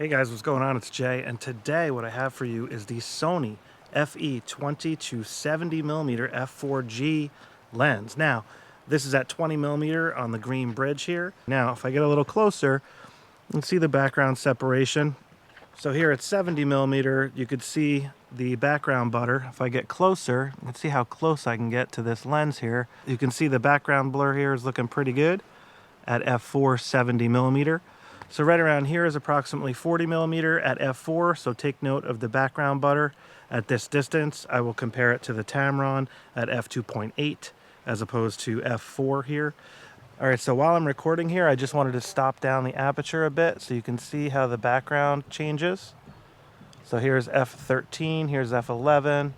Hey guys, what's going on? It's Jay, and today what I have for you is the Sony FE 20-70mm f4G lens. Now, this is at 20mm on the green bridge here. Now, if I get a little closer, you can see the background separation. So here at 70mm, you could see the background butter. If I get closer, you can see how close I can get to this lens here. You can see the background blur here is looking pretty good at f4 70mm. So right around here is approximately 40mm at f4, so take note of the background butter. At this distance, I will compare it to the Tamron at f2.8 as opposed to f4 here. All right, so while I'm recording here, I just wanted to stop down the aperture a bit so you can see how the background changes. So here's f13, here's f11.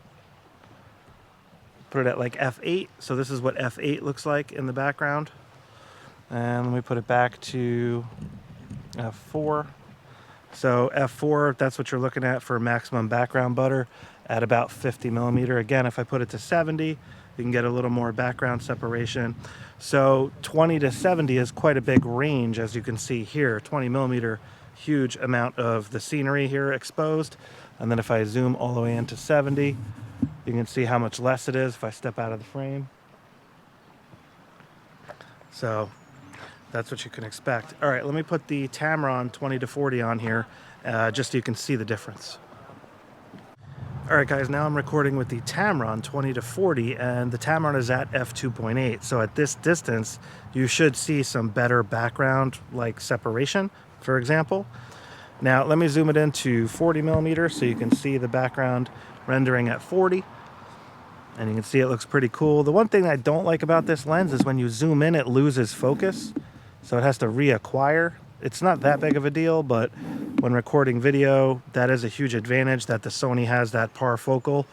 Put it at like f8, so this is what f8 looks like in the background. And let me put it back to f4. So f4, that's what you're looking at for maximum background butter at about 50mm. Again, if I put it to 70, you can get a little more background separation. So 20 to 70 is quite a big range, as you can see here. 20mm, huge amount of the scenery here exposed. And then if I zoom all the way into 70, you can see how much less it is if I step out of the frame. So that's what you can expect. All right, let me put the Tamron 20-40 on here, just so you can see the difference. All right, guys, now I'm recording with the Tamron 20-40, and the Tamron is at f2.8. So at this distance, you should see some better background, like separation, for example. Now, let me zoom it into 40mm so you can see the background rendering at 40. And you can see it looks pretty cool. The one thing I don't like about this lens is when you zoom in, it loses focus. So it has to reacquire. It's not that big of a deal, but when recording video, that is a huge advantage that the Sony has that parafocal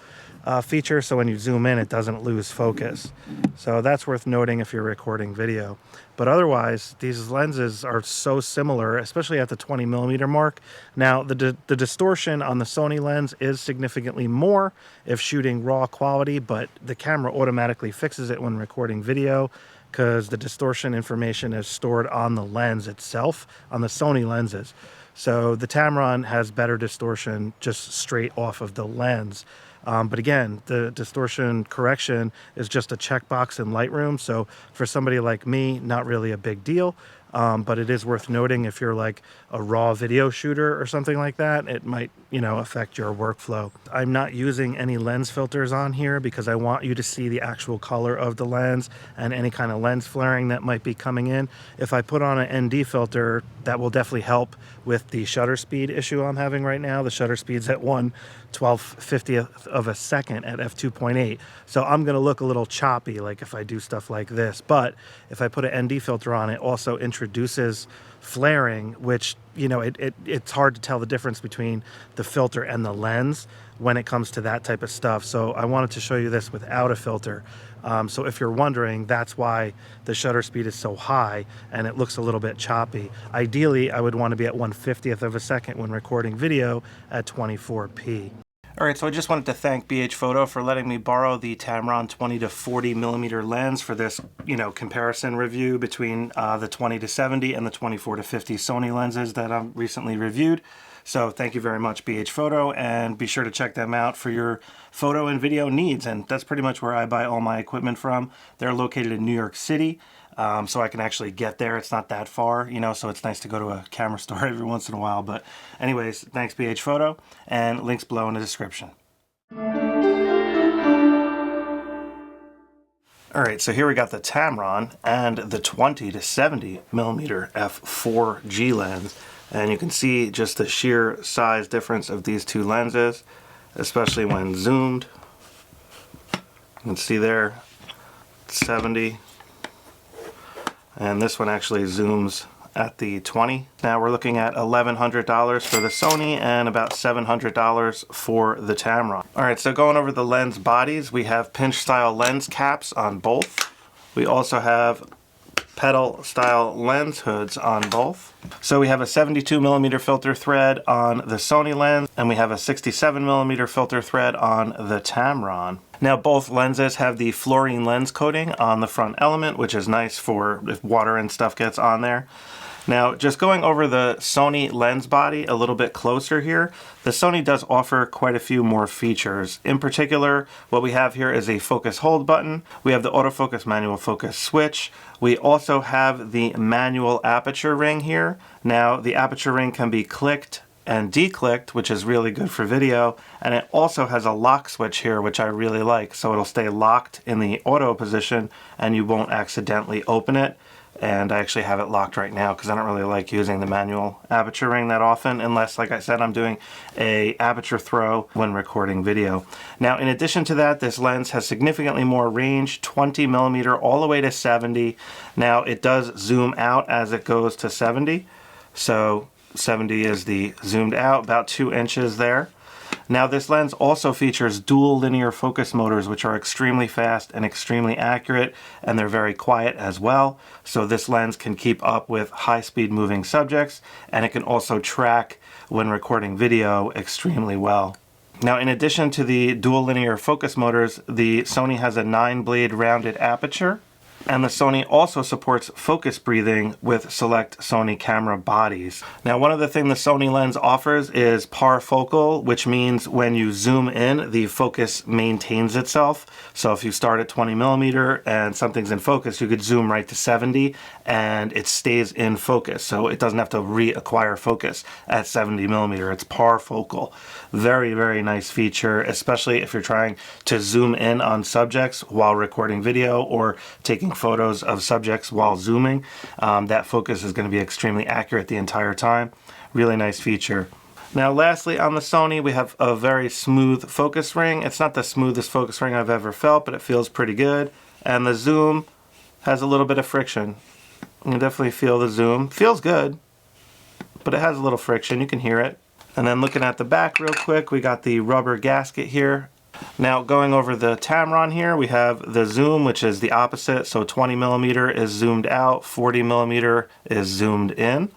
feature. So when you zoom in, it doesn't lose focus. So that's worth noting if you're recording video. But otherwise, these lenses are so similar, especially at the 20mm mark. Now, the distortion on the Sony lens is significantly more if shooting raw quality, but the camera automatically fixes it when recording video, because the distortion information is stored on the lens itself, on the Sony lenses. So the Tamron has better distortion just straight off of the lens. But again, the distortion correction is just a checkbox in Lightroom. So for somebody like me, not really a big deal. But it is worth noting if you're like a raw video shooter or something like that, it might, affect your workflow. I'm not using any lens filters on here because I want you to see the actual color of the lens and any kind of lens flaring that might be coming in. If I put on an ND filter, that will definitely help with the shutter speed issue I'm having right now. The shutter speed's at 1/1250th of a second at f2.8. So I'm gonna look a little choppy like if I do stuff like this. But if I put an ND filter on, it also introduces flaring, which it's hard to tell the difference between the filter and the lens when it comes to that type of stuff. So I wanted to show you this without a filter. So if you're wondering, that's why the shutter speed is so high and it looks a little bit choppy. Ideally, I would want to be at 1/50th of a second when recording video at 24p. All right, so I just wanted to thank BH Photo for letting me borrow the Tamron 20-40mm lens for this, comparison review between the 20-70 and the 24-50 Sony lenses that I've recently reviewed. So thank you very much, BH Photo, and be sure to check them out for your photo and video needs. And that's pretty much where I buy all my equipment from. They're located in New York City, so I can actually get there. It's not that far, so it's nice to go to a camera store every once in a while. But anyways, thanks BH Photo, and links below in the description. All right, so here we got the Tamron and the 20-70mm f4G lens. And you can see just the sheer size difference of these two lenses, especially when zoomed. You can see there, 70. And this one actually zooms at the 20. Now we're looking at $1,100 for the Sony and about $700 for the Tamron. All right, so going over the lens bodies, we have pinch style lens caps on both. We also have pedal style lens hoods on both. So we have a 72mm filter thread on the Sony lens, and we have a 67mm filter thread on the Tamron. Now both lenses have the fluorine lens coating on the front element, which is nice for if water and stuff gets on there. Now, just going over the Sony lens body a little bit closer here, the Sony does offer quite a few more features. In particular, what we have here is a focus hold button. We have the autofocus manual focus switch. We also have the manual aperture ring here. Now, the aperture ring can be clicked and declicked, which is really good for video, and it also has a lock switch here, which I really like, so it'll stay locked in the auto position and you won't accidentally open it. And I actually have it locked right now because I don't really like using the manual aperture ring that often, unless, like I said, I'm doing a aperture throw when recording video. Now, in addition to that, this lens has significantly more range, 20mm all the way to 70. Now, it does zoom out as it goes to 70, so 70 is the zoomed out, about 2 inches there. Now, this lens also features dual linear focus motors, which are extremely fast and extremely accurate, and they're very quiet as well. So this lens can keep up with high-speed moving subjects, and it can also track when recording video extremely well. Now, in addition to the dual linear focus motors, the Sony has a 9-blade rounded aperture. And the Sony also supports focus breathing with select Sony camera bodies. Now, one other thing the Sony lens offers is parfocal, which means when you zoom in, the focus maintains itself. So if you start at 20mm and something's in focus, you could zoom right to 70 and it stays in focus. So it doesn't have to reacquire focus at 70mm. It's parfocal. Very, very nice feature, especially if you're trying to zoom in on subjects while recording video or taking photos of subjects while zooming. That focus is going to be extremely accurate the entire time. Really nice feature. Now, lastly, on the Sony, we have a very smooth focus ring. It's not the smoothest focus ring I've ever felt, but it feels pretty good. And the zoom has a little bit of friction. You can definitely feel the zoom. Feels good, but it has a little friction. You can hear it. And then looking at the back real quick, we got the rubber gasket here. Now, going over the Tamron here, we have the zoom, which is the opposite. So 20mm is zoomed out, 40mm is zoomed in.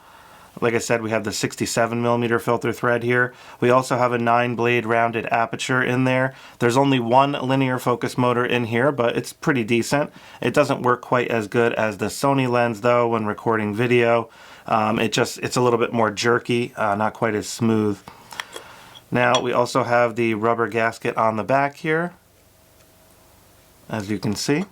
Like I said, we have the 67mm filter thread here. We also have a 9-blade rounded aperture in there. There's only one linear focus motor in here, but it's pretty decent. It doesn't work quite as good as the Sony lens, though, when recording video. It's a little bit more jerky, not quite as smooth. Now, we also have the rubber gasket on the back here, as you can see.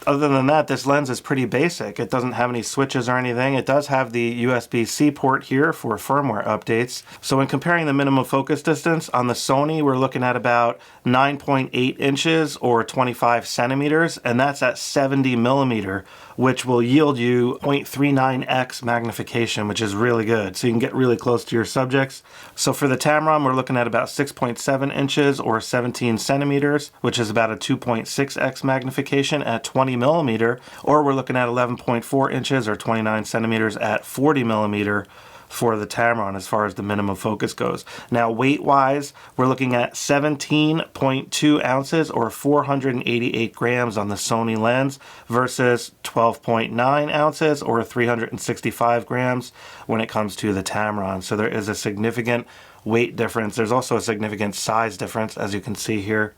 Other than that, this lens is pretty basic. It doesn't have any switches or anything. It does have the USB-C port here for firmware updates. So when comparing the minimum focus distance on the Sony, we're looking at about 9.8 inches or 25 centimeters, and that's at 70mm, which will yield you 0.39x magnification, which is really good. So you can get really close to your subjects. So for the Tamron, we're looking at about 6.7 inches or 17 centimeters, which is about a 2.6x magnification at 20mm, or we're looking at 11.4 inches or 29 centimeters at 40mm for the Tamron as far as the minimum focus goes. Now, weight-wise, we're looking at 17.2 ounces or 488 grams on the Sony lens versus 12.9 ounces or 365 grams when it comes to the Tamron. So there is a significant weight difference. There's also a significant size difference, as you can see here.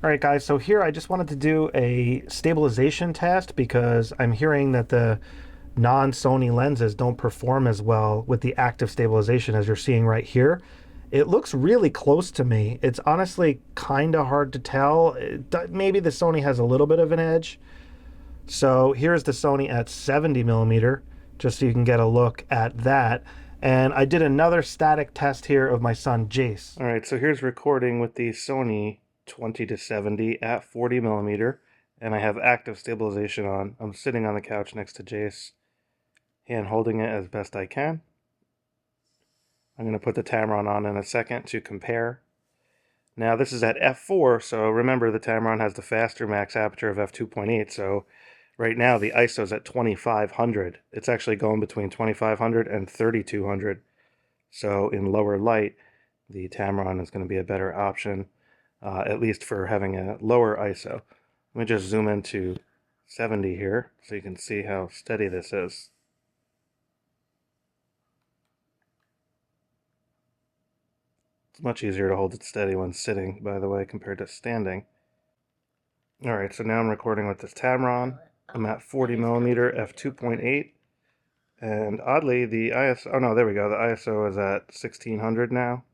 Alright guys, so here I just wanted to do a stabilization test because I'm hearing that the non-Sony lenses don't perform as well with the active stabilization as you're seeing right here. It looks really close to me. It's honestly kind of hard to tell. Maybe the Sony has a little bit of an edge. So here's the Sony at 70mm, just so you can get a look at that. And I did another static test here of my son Jace. Alright, so here's recording with the Sony 20-70 at 40mm, and I have active stabilization on. I'm sitting on the couch next to Jace, hand holding it as best I can. I'm going to put the Tamron on in a second to compare. Now this is at f4, so remember the Tamron has the faster max aperture of f2.8, so right now the ISO is at 2500. It's actually going between 2500 and 3200. So in lower light, the Tamron is going to be a better option. At least for having a lower ISO. Let me just zoom into 70 here so you can see how steady this is. It's much easier to hold it steady when sitting, by the way, compared to standing. Alright, so now I'm recording with this Tamron. I'm at 40mm f2.8, and oddly the ISO, oh no, there we go, the ISO is at 1600 now.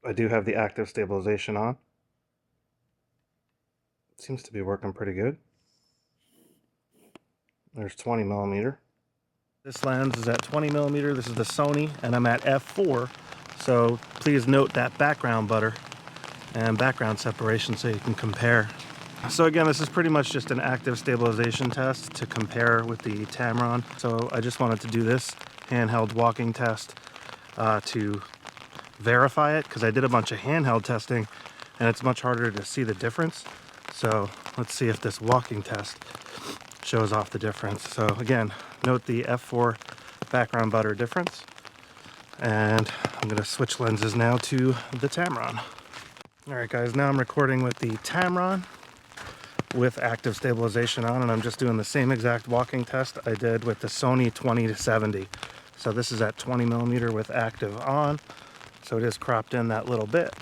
I do have the active stabilization on. Seems to be working pretty good. There's 20mm. This lens is at 20mm. This is the Sony, and I'm at f4. So please note that background butter and background separation so you can compare. So again, this is pretty much just an active stabilization test to compare with the Tamron. So I just wanted to do this handheld walking test to verify it, because I did a bunch of handheld testing and it's much harder to see the difference. So let's see if this walking test shows off the difference. So again, note the f4 background butter difference. And I'm going to switch lenses now to the Tamron. Alright guys, now I'm recording with the Tamron with active stabilization on, and I'm just doing the same exact walking test I did with the Sony 20-70. So this is at 20mm with active on, so it is cropped in that little bit.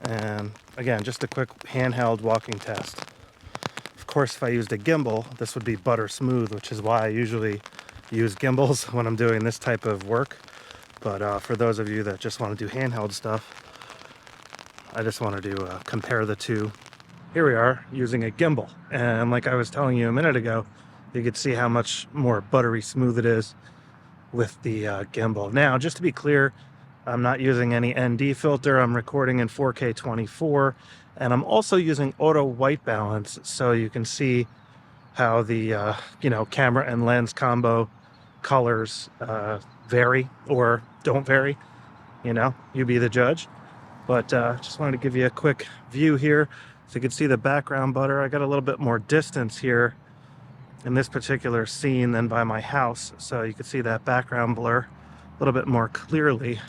And again, just a quick handheld walking test. Of course, if I used a gimbal, this would be butter smooth, which is why I usually use gimbals when I'm doing this type of work. But for those of you that just want to do handheld stuff, I just wanted to compare the two. Here we are using a gimbal, and like I was telling you a minute ago, you could see how much more buttery smooth it is with the gimbal. Now, just to be clear, I'm not using any ND filter. I'm recording in 4K 24, and I'm also using auto white balance, so you can see how the camera and lens combo colors vary or don't vary. You be the judge. But just wanted to give you a quick view here so you can see the background butter. I got a little bit more distance here in this particular scene than by my house, so you can see that background blur a little bit more clearly.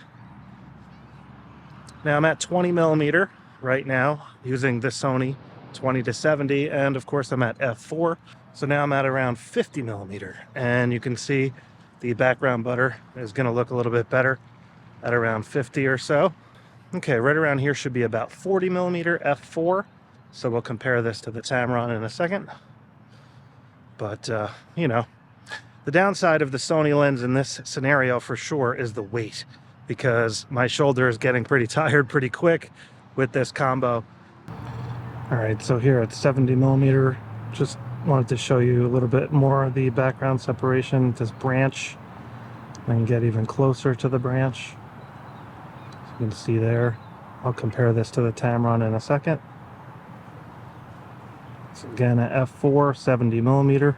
Now I'm at 20mm right now using the Sony 20-70, and of course I'm at f4. So now I'm at around 50mm, and you can see the background butter is going to look a little bit better at around 50 or so. Okay, right around here should be about 40mm f4. So we'll compare this to the Tamron in a second. But, the downside of the Sony lens in this scenario for sure is the weight, because my shoulder is getting pretty tired pretty quick with this combo. All right, so here at 70mm, just wanted to show you a little bit more of the background separation. This branch, I can get even closer to the branch. You can see there. I'll compare this to the Tamron in a second. So again, at f4, 70mm.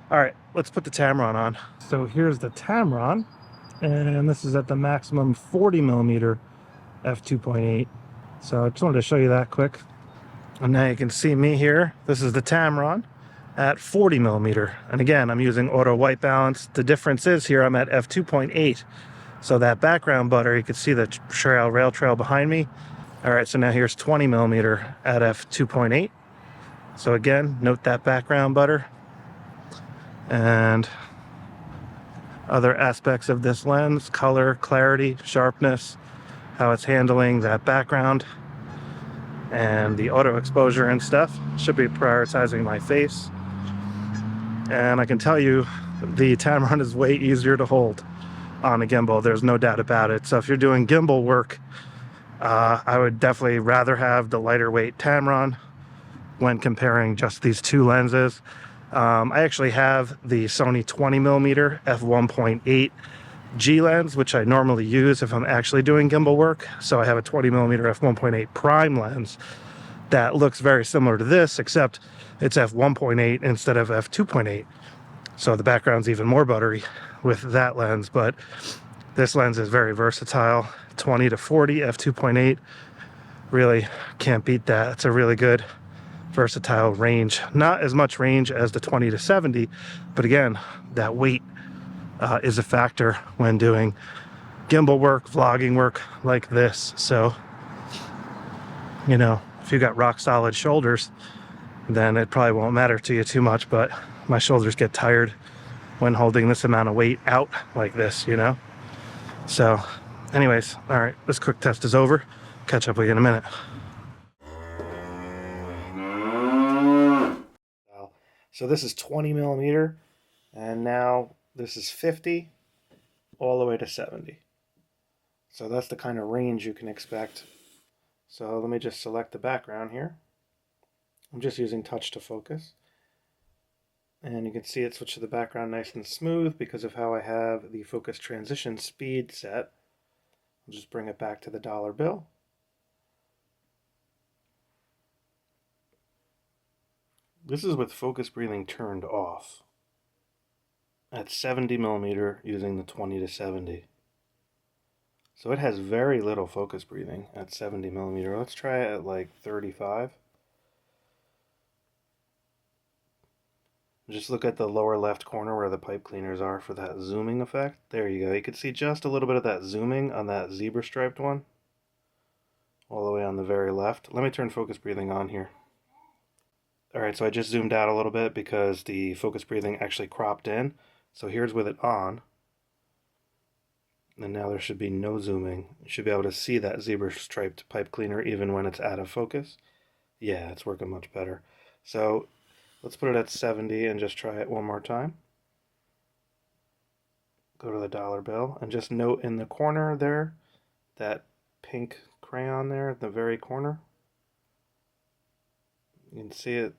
All right, let's put the Tamron on. So here's the Tamron, and this is at the maximum 40mm f2.8. So I just wanted to show you that quick. And now you can see me here. This is the Tamron at 40mm. And again, I'm using auto white balance. The difference is here I'm at f2.8. So that background butter, you can see the rail trail behind me. All right, so now here's 20mm at f2.8. So again, note that background butter. And other aspects of this lens: color, clarity, sharpness, how it's handling that background, and the auto exposure and stuff. Should be prioritizing my face. And I can tell you, the Tamron is way easier to hold on a gimbal. There's no doubt about it. So if you're doing gimbal work, I would definitely rather have the lighter weight Tamron when comparing just these two lenses. I actually have the Sony 20mm f1.8 G lens, which I normally use if I'm actually doing gimbal work. So I have a 20mm f1.8 prime lens that looks very similar to this, except it's f1.8 instead of f2.8. So the background's even more buttery with that lens, but this lens is very versatile. 20-40 f2.8, really can't beat that. It's a really good versatile range. Not as much range as the 20-70, but again, that weight is a factor when doing gimbal work, vlogging work like this. So, if you got rock solid shoulders, then it probably won't matter to you too much, but my shoulders get tired when holding this amount of weight out like this, So anyways, all right, this quick test is over. Catch up with you in a minute. So this is 20mm, and now this is 50 all the way to 70. So that's the kind of range you can expect. So let me just select the background here. I'm just using touch to focus. And you can see it switch to the background nice and smooth because of how I have the focus transition speed set. I'll just bring it back to the dollar bill. This is with focus breathing turned off at 70mm using the 20-70. So it has very little focus breathing at 70mm. Let's try it at like 35. Just look at the lower left corner where the pipe cleaners are for that zooming effect. There you go. You can see just a little bit of that zooming on that zebra striped one. All the way on the very left. Let me turn focus breathing on here. Alright, so I just zoomed out a little bit because the focus breathing actually cropped in. So here's with it on. And now there should be no zooming. You should be able to see that zebra striped pipe cleaner even when it's out of focus. Yeah, it's working much better. So let's put it at 70 and just try it one more time. Go to the dollar bill and just note in the corner there, that pink crayon there at the very corner. You can see it.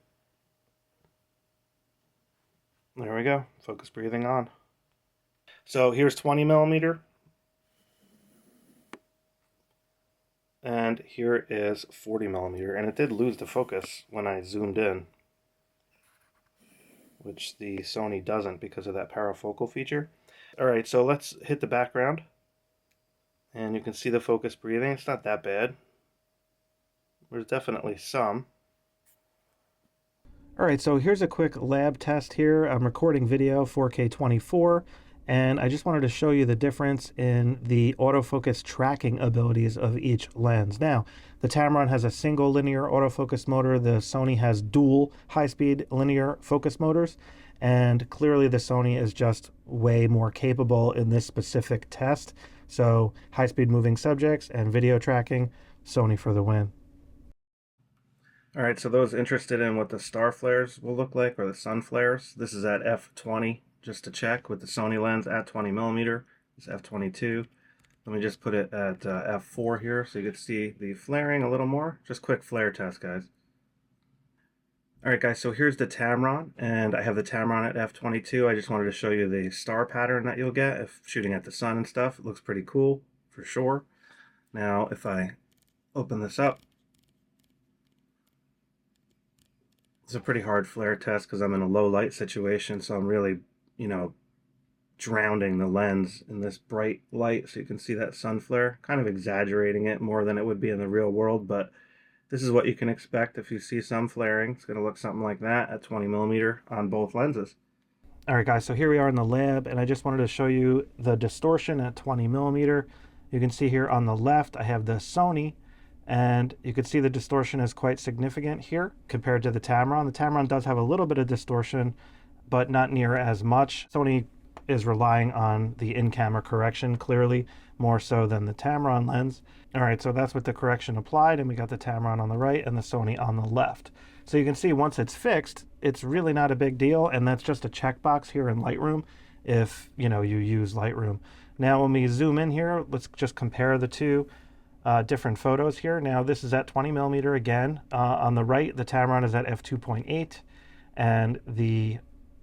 There we go. Focus breathing on. So here's 20mm. And here is 40mm. And it did lose the focus when I zoomed in, which the Sony doesn't because of that parafocal feature. Alright, so let's hit the background. And you can see the focus breathing. It's not that bad. There's definitely some. Alright, so here's a quick lab test here. I'm recording video 4K 24, and I just wanted to show you the difference in the autofocus tracking abilities of each lens. Now, the Tamron has a single linear autofocus motor. The Sony has dual high-speed linear focus motors, and clearly the Sony is just way more capable in this specific test. So high-speed moving subjects and video tracking, Sony for the win. Alright, so those interested in what the star flares will look like, or the sun flares, this is at f20, just to check, with the Sony lens at 20mm. It's f22. Let me just put it at f4 here so you can see the flaring a little more. Just quick flare test, guys. Alright guys, so here's the Tamron, and I have the Tamron at f22. I just wanted to show you the star pattern that you'll get if shooting at the sun and stuff. It looks pretty cool, for sure. Now, if I open this up, it's a pretty hard flare test because I'm in a low light situation, so I'm really, drowning the lens in this bright light so you can see that sun flare. Kind of exaggerating it more than it would be in the real world, but this is what you can expect if you see some flaring. It's going to look something like that at 20mm on both lenses. Alright guys, so here we are in the lab, and I just wanted to show you the distortion at 20mm. You can see here on the left I have the Sony, and you can see the distortion is quite significant here compared to the Tamron. The Tamron does have a little bit of distortion, but not near as much. Sony is relying on the in-camera correction, clearly, more so than the Tamron lens. Alright, so that's with the correction applied, and we got the Tamron on the right and the Sony on the left. So you can see once it's fixed, it's really not a big deal, and that's just a checkbox here in Lightroom if, you use Lightroom. Now when we zoom in here, let's just compare the two different photos here. Now this is at 20mm again. On the right, the Tamron is at f2.8, and the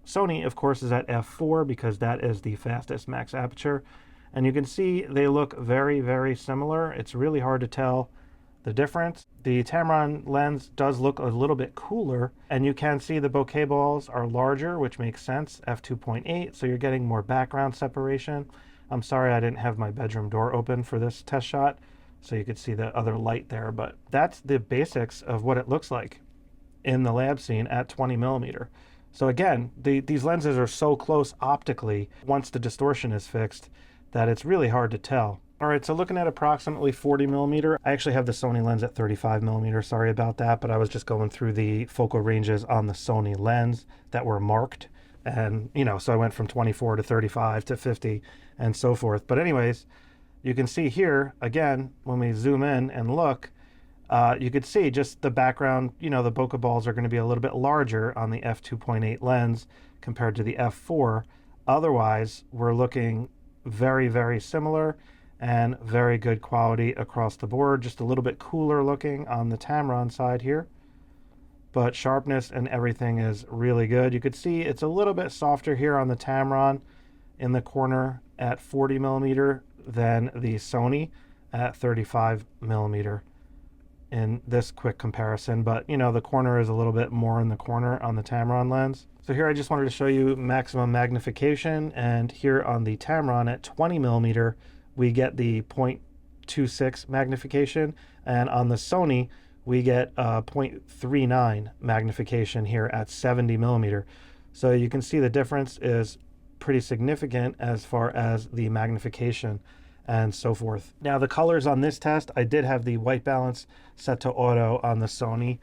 Sony, of course, is at f4 because that is the fastest max aperture. And you can see they look very, very similar. It's really hard to tell the difference. The Tamron lens does look a little bit cooler, and you can see the bokeh balls are larger, which makes sense, f2.8, so you're getting more background separation. I'm sorry I didn't have my bedroom door open for this test shot, so you could see the other light there, but that's the basics of what it looks like in the lab scene at 20mm. So again, these lenses are so close optically once the distortion is fixed that it's really hard to tell. Alright, so looking at approximately 40mm, I actually have the Sony lens at 35mm, sorry about that, but I was just going through the focal ranges on the Sony lens that were marked, and so I went from 24 to 35 to 50 and so forth. But anyways, you can see here, again, when we zoom in and look, You could see just the background, you know, the bokeh balls are going to be a little bit larger on the f2.8 lens compared to the f4. Otherwise, we're looking very, very similar and very good quality across the board. Just a little bit cooler looking on the Tamron side here, but sharpness and everything is really good. You could see it's a little bit softer here on the Tamron in the corner at 40mm than the Sony at 35mm in this quick comparison, but you know, the corner is a little bit more in the corner on the Tamron lens. So here I just wanted to show you maximum magnification, and here on the Tamron at 20mm we get the 0.26 magnification, and on the Sony we get 0.39 magnification here at 70mm. So you can see the difference is pretty significant as far as the magnification and so forth. Now the colors on this test, I did have the white balance set to auto on the Sony,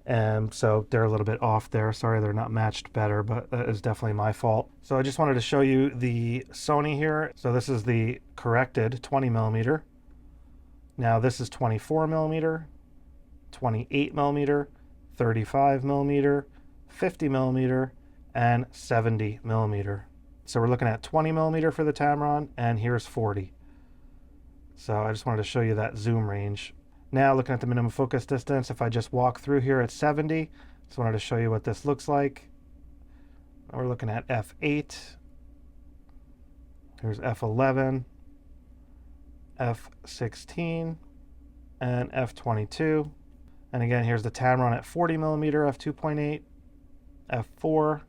and so they're a little bit off there. Sorry they're not matched better, but that is definitely my fault. So I just wanted to show you the Sony here. So this is the corrected 20mm. Now this is 24mm, 28mm, 35mm, 50mm, and 70mm. So we're looking at 20mm for the Tamron, and here's 40. So I just wanted to show you that zoom range. Now looking at the minimum focus distance, if I just walk through here at 70, just wanted to show you what this looks like. We're looking at f8. Here's f11, f16, and f22. And again, here's the Tamron at 40mm, f2.8, f4,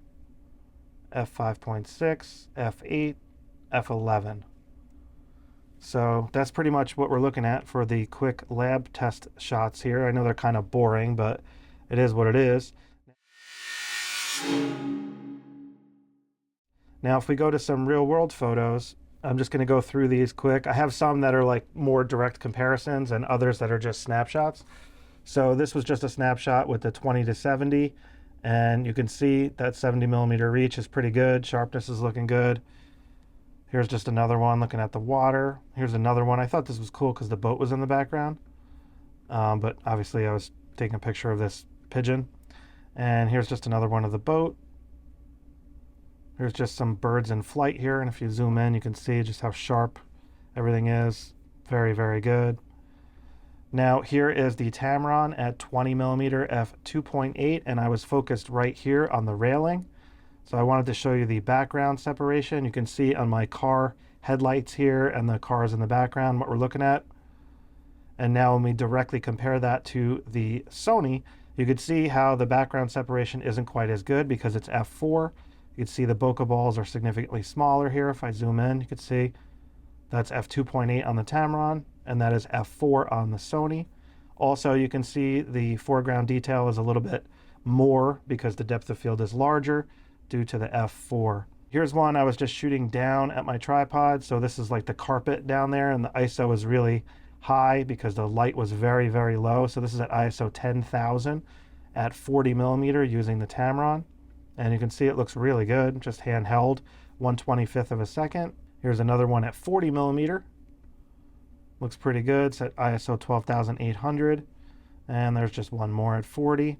f5.6, f8, f11. So that's pretty much what we're looking at for the quick lab test shots here. I know they're kind of boring, but it is what it is. Now, if we go to some real world photos, I'm just going to go through these quick. I have some that are like more direct comparisons and others that are just snapshots. So this was just a snapshot with the 20-70, and you can see that 70mm reach is pretty good. Sharpness is looking good. Here's just another one looking at the water. Here's another one. I thought this was cool because the boat was in the background. But obviously I was taking a picture of this pigeon. And here's just another one of the boat. Here's just some birds in flight here. And if you zoom in, you can see just how sharp everything is. Very, very good. Now here is the Tamron at 20mm f2.8. And I was focused right here on the railing. So I wanted to show you the background separation. You can see on my car headlights here and the cars in the background what we're looking at. And now when we directly compare that to the Sony, you can see how the background separation isn't quite as good because it's f4. You can see the bokeh balls are significantly smaller here. If I zoom in, you can see that's f2.8 on the Tamron, and that is f4 on the Sony. Also, you can see the foreground detail is a little bit more because the depth of field is larger due to the f4. Here's one I was just shooting down at my tripod. So this is like the carpet down there, and the ISO is really high because the light was very, very low. So this is at ISO 10,000 at 40mm using the Tamron. And you can see it looks really good, just handheld, 1/25 of a second. Here's another one at 40mm. Looks pretty good, it's at ISO 12,800. And there's just one more at 40.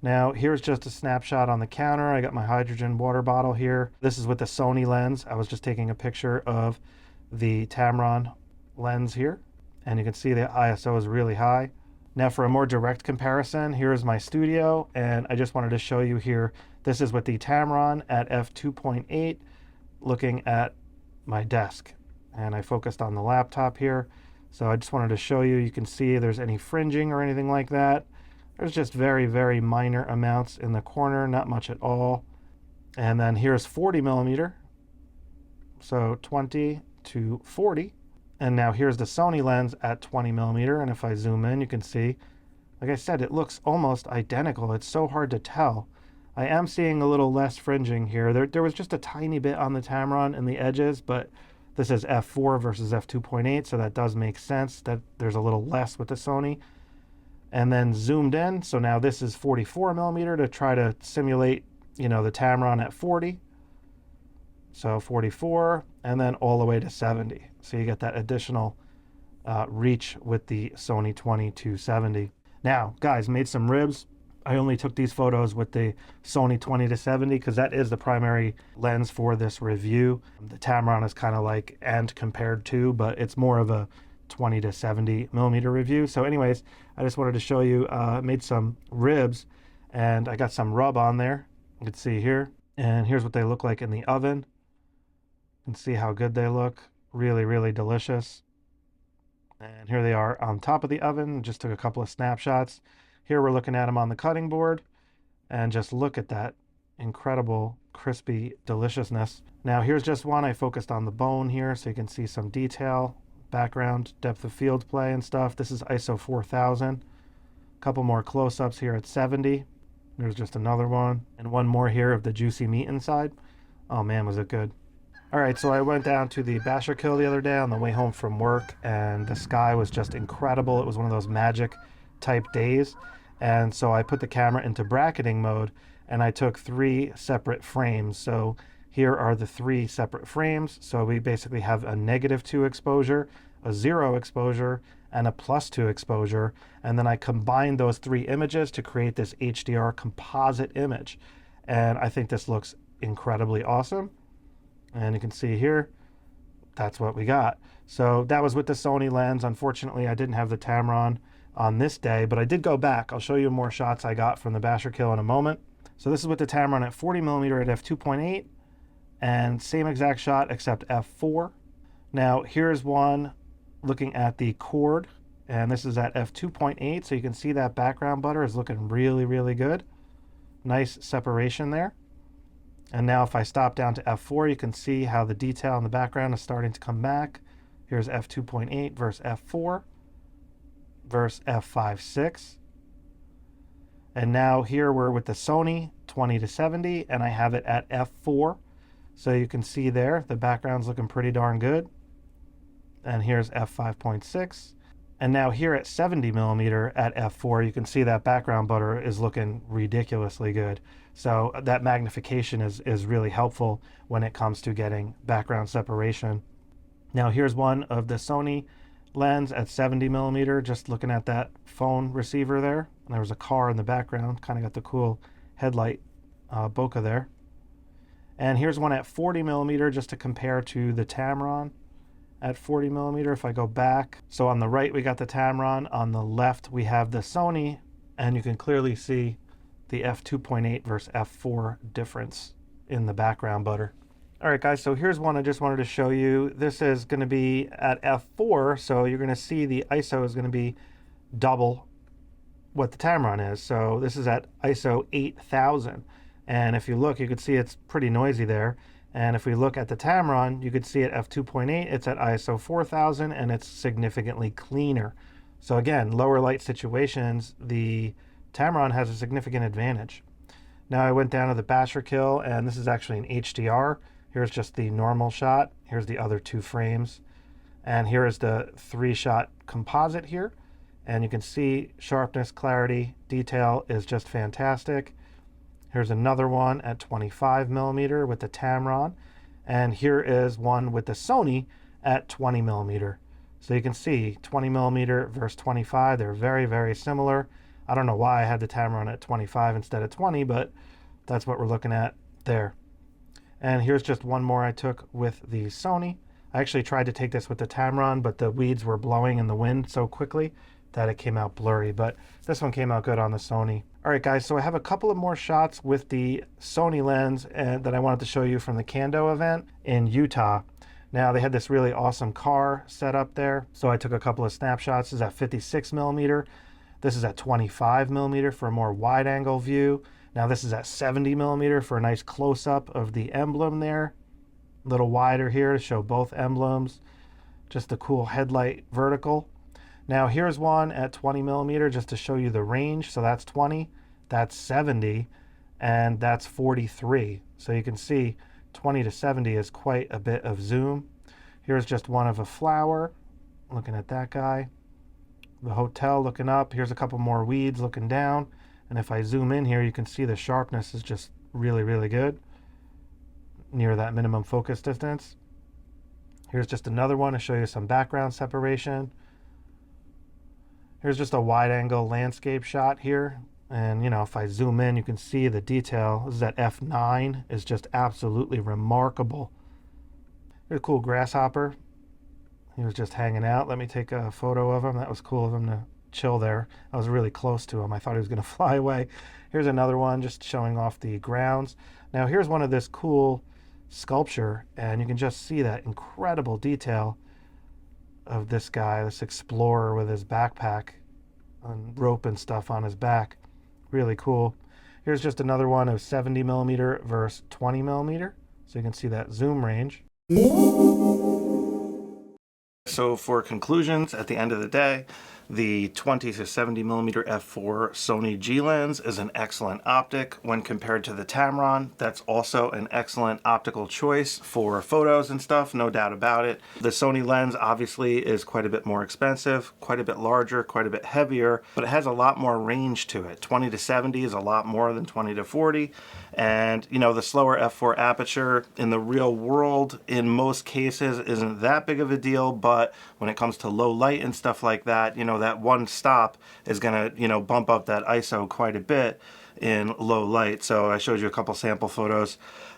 Now here's just a snapshot on the counter. I got my hydrogen water bottle here. This is with the Sony lens. I was just taking a picture of the Tamron lens here, and you can see the ISO is really high. Now for a more direct comparison, here's my studio, and I just wanted to show you here. This is with the Tamron at f2.8 looking at my desk, and I focused on the laptop here. So I just wanted to show you, you can see there's any fringing or anything like that. There's just very, very minor amounts in the corner, not much at all. And then here's 40mm, so 20 to 40. And now here's the Sony lens at 20mm, and if I zoom in, you can see, like I said, it looks almost identical. It's so hard to tell. I am seeing a little less fringing here. There was just a tiny bit on the Tamron in the edges, but this is f4 versus f2.8, so that does make sense that there's a little less with the Sony. And then zoomed in, so now this is 44mm to try to simulate, you know, the Tamron at 40. So 44, and then all the way to 70. So you get that additional reach with the Sony 20-70. Now, guys, made some ribs. I only took these photos with the Sony 20-70 because that is the primary lens for this review. The Tamron is kind of like and compared to, but it's more of a 20-70mm review. So anyways, I just wanted to show you, made some ribs and I got some rub on there. You can see here. And here's what they look like in the oven. You can see how good they look. Really, really delicious. And here they are on top of the oven. Just took a couple of snapshots. Here we're looking at them on the cutting board. And just look at that incredible, crispy deliciousness. Now here's just one. I focused on the bone here so you can see some detail, background, depth of field play and stuff. This is ISO 4000. A couple more close-ups here at 70. There's just another one. And one more here of the juicy meat inside. Oh man, was it good. All right, so I went down to the Basher Kill the other day on the way home from work, and the sky was just incredible. It was one of those magic type days. And so I put the camera into bracketing mode, and I took 3 separate frames. So here are the 3 separate frames. So we basically have a -2 exposure, a 0 exposure, and a +2 exposure. And then I combined those 3 images to create this HDR composite image. And I think this looks incredibly awesome. And you can see here, that's what we got. So that was with the Sony lens. Unfortunately, I didn't have the Tamron on this day, but I did go back. I'll show you more shots I got from the Basher Kill in a moment. So this is with the Tamron at 40mm at f2.8, and same exact shot except f4. Now here's one looking at the cord, and this is at f2.8, so you can see that background butter is looking really, really good. Nice separation there. And now if I stop down to f4, you can see how the detail in the background is starting to come back. Here's f2.8 versus f4 versus f5.6. And now here we're with the Sony 20-70, and I have it at f4. So you can see there, the background's looking pretty darn good. And here's f5.6. And now here at 70mm at f4, you can see that background butter is looking ridiculously good. So that magnification is really helpful when it comes to getting background separation. Now here's one of the Sony lens at 70mm, just looking at that phone receiver there. And there was a car in the background, kind of got the cool headlight bokeh there. And here's one at 40mm just to compare to the Tamron at 40mm. If I go back, so on the right we got the Tamron, on the left we have the Sony, and you can clearly see the f2.8 versus f4 difference in the background butter. All right guys, so here's one I just wanted to show you. This is going to be at f4, so you're going to see the ISO is going to be double what the Tamron is. So this is at ISO 8000, and if you look, you can see it's pretty noisy there. And if we look at the Tamron, you could see at f2.8, it's at ISO 4000, and it's significantly cleaner. So again, lower light situations, the Tamron has a significant advantage. Now I went down to the Basher Kill, and this is actually an HDR. Here's just the normal shot. Here's the other 2 frames. And here is the 3-shot composite here. And you can see sharpness, clarity, detail is just fantastic. Here's another one at 25mm with the Tamron. And here is one with the Sony at 20mm. So you can see 20mm versus 25, they're very, very similar. I don't know why I had the Tamron at 25 instead of 20, but that's what we're looking at there. And here's just one more I took with the Sony. I actually tried to take this with the Tamron, but the weeds were blowing in the wind so quickly that it came out blurry, but this one came out good on the Sony. All right guys, so I have a couple of more shots with the Sony lens and that I wanted to show you from the Kando event in Utah. Now they had this really awesome car set up there, so I took a couple of snapshots. This is at 56mm. This is at 25mm for a more wide angle view. Now this is at 70mm for a nice close-up of the emblem there. A little wider here to show both emblems. Just a cool headlight vertical. Now here's one at 20mm just to show you the range. So that's 20, that's 70, and that's 43. So you can see 20 to 70 is quite a bit of zoom. Here's just one of a flower, looking at that guy. The hotel looking up. Here's a couple more weeds looking down. And if I zoom in here, you can see the sharpness is just really, really good near that minimum focus distance. Here's just another one to show you some background separation. Here's just a wide angle landscape shot here. And, you know, if I zoom in, you can see the detail. This is at f9, is just absolutely remarkable. Here's a cool grasshopper. He was just hanging out. Let me take a photo of him. That was cool of him to chill there. I was really close to him. I thought he was going to fly away. Here's another one just showing off the grounds. Now here's one of this cool sculpture, and you can just see that incredible detail of this guy, this explorer with his backpack and rope and stuff on his back. Really cool. Here's just another one of 70mm versus 20mm, so you can see that zoom range. So for conclusions, at the end of the day, the 20-70mm f4 Sony G lens is an excellent optic when compared to the Tamron. That's also an excellent optical choice for photos and stuff, no doubt about it. The Sony lens obviously is quite a bit more expensive, quite a bit larger, quite a bit heavier, but it has a lot more range to it. 20-70 is a lot more than 20-40, and you know, the slower f4 aperture in the real world in most cases isn't that big of a deal, but when it comes to low light and stuff like that, you know, that one stop is gonna, you know, bump up that ISO quite a bit in low light. So I showed you a couple sample photos,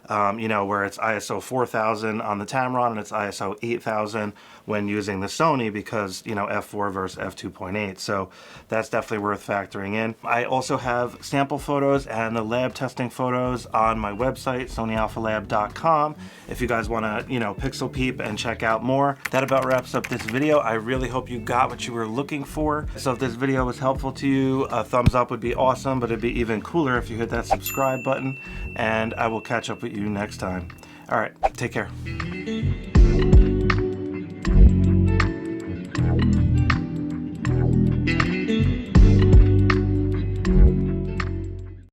you know, where it's ISO 4000 on the Tamron and it's ISO 8000 when using the Sony, because, you know, f4 versus f2.8. So that's definitely worth factoring in. I also have sample photos and the lab testing photos on my website, sonyalphalab.com, if you guys want to, you know, pixel peep and check out more. That about wraps up this video. I really hope you got what you were looking for. So if this video was helpful to you, a thumbs up would be awesome, but it'd be even cooler if you hit that subscribe button, and I will catch up with you next time. All right, take care.